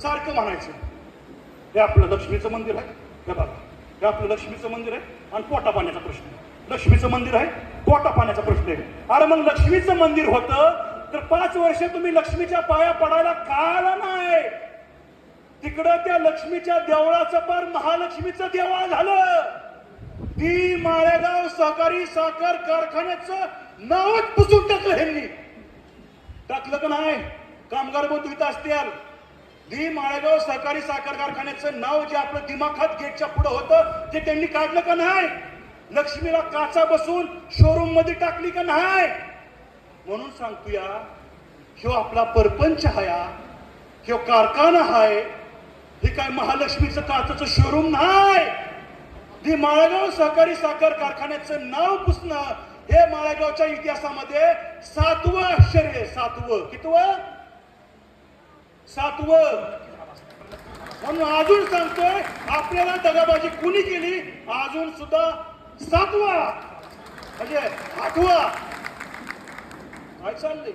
सारखं म्हणायचं हे आपलं लक्ष्मीचं मंदिर आहे, हे बघा हे आपलं लक्ष्मीचं मंदिर आहे आणि पोटा पाण्याचा प्रश्न आहे. लक्ष्मीचं मंदिर आहे, पोटा पाण्याचा प्रश्न आहे. अरे मग लक्ष्मीचं मंदिर होतं तर 5 वर्ष तुम्ही लक्ष्मीच्या पाया पडायला का आला नाही? तिकडं त्या लक्ष्मीच्या देवळाचं पार महालक्ष्मीचं देवळ झालं. ती माळेगाव सहकारी साखर कारखान्याचं नावच पुसून टाकलं ह्यांनी. टाकलं का नाही? कामगार बंधू इथं असतील. दी माळेगाव सहकारी साखर कारखान्याचं नाव जे आपलं दिमाखात गेटच्या पुढे होतं ते त्यांनी काढलं का नाही? लक्ष्मीला काचा बसून शोरूम मध्ये टाकली का नाही? म्हणून सांगतोया ह्यो आपला परपंच हाया, ह्यो कारखाना हाय, हे काय महालक्ष्मीचं काचेचं शोरूम नाही. दी माळेगाव सहकारी साखर कारखान्याचं नाव पुसणं हे माळेगावच्या इतिहासामध्ये 7वं अक्षर आहे. 7वं कितवं? 7वं. म्हणून अजून सांगतोय आपल्याला दगाबाजी कुणी केली अजून सुद्धा 7वा म्हणजे 8वा काय चाललंय.